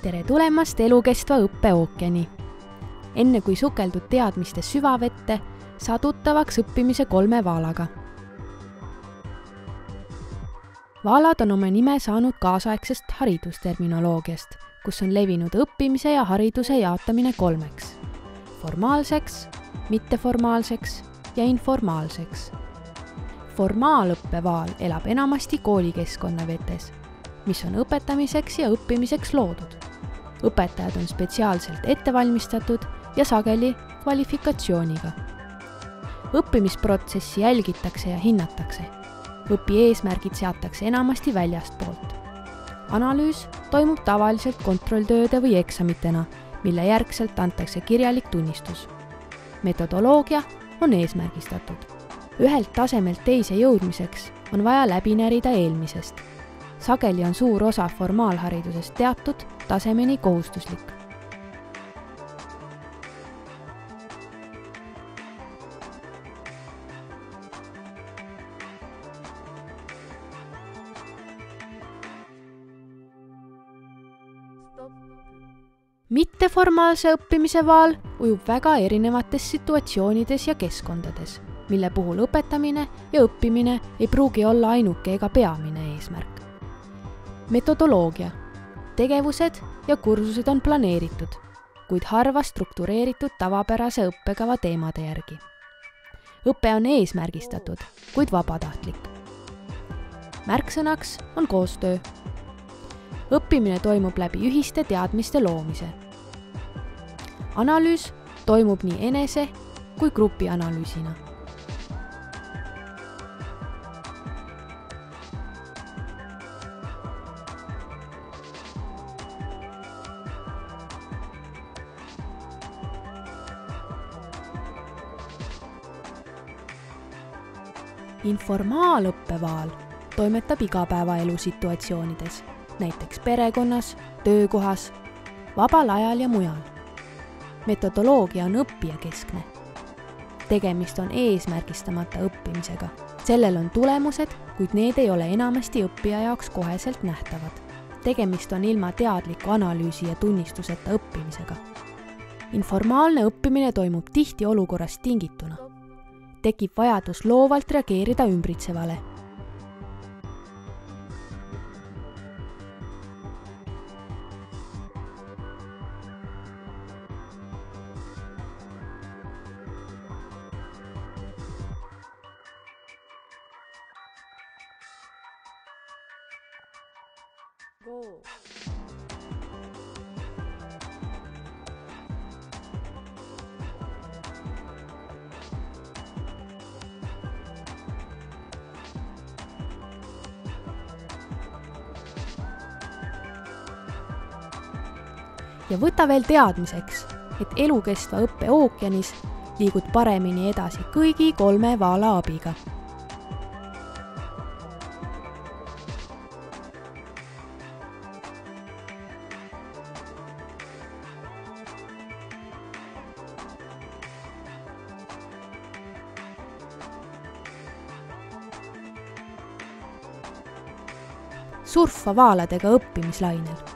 Tere tulemast elukestva õppe ookeani! Enne kui sukeldud teadmiste süvavette, saad tuttavaks õppimise 3 vaalaga. Vaalad on oma nime saanud kaasaegsest haridusterminoloogiast, kus on levinud õppimise ja hariduse jaotamine 3: formaalseks, mitteformaalseks ja informaalseks. Formaalõppe vaal elab enamasti koolikeskkonna vetes, mis on õpetamiseks ja õppimiseks loodud. Õpetajad on spetsiaalselt ettevalmistatud ja sageli kvalifikatsiooniga. Õppimisprotsessi jälgitakse ja hinnatakse. Õpieesmärgid seatakse enamasti väljastpoolt. Analüüs toimub tavaliselt kontrolltööde või eksamitena, mille järgselt antakse kirjalik tunnistus. Metodoloogia on eesmärgistatud. Ühelt tasemelt teise jõudmiseks on vaja läbi närida eelmisest. Sageli on suur osa formaalharidusest teatud tasemeni kohustuslik. Mitteformaalse õppimise vaal ujub väga erinevates situatsioonides ja keskkondades, mille puhul õpetamine ja õppimine ei pruugi olla ainuke ega peamine eesmärk. Metodoloogia. Tegevused ja kursused on planeeritud, kuid harva struktureeritud tavapärase õppekava teemade järgi. Õpe on eesmärgistatud, kuid vabatahtlik. Märksõnaks on koostöö. Õppimine toimub läbi ühiste teadmiste loomise. Analüüs toimub nii enese kui grupianalüüsina. Informaalõppe vaal toimetab igapäevaelu situatsioonides, näiteks perekonnas, töökohas, vabal ajal ja mujal. Metodoloogia on õppijakeskne. Tegemist on eesmärgistamata õppimisega. Sellel on tulemused, kuid need ei ole enamasti õppija jaoks koheselt nähtavad. Tegemist on ilma teadliku analüüsi ja tunnistuseta õppimisega. Informaalne õppimine toimub tihti olukorrast tingituna. Tekib vajadus loovalt reageerida ümbritsevale. Ja võta veel teadmiseks, et elukestva õppe ookeanis liigud paremini edasi kõigi 3 vaala abiga. Surfa vaaladega õppimislainel.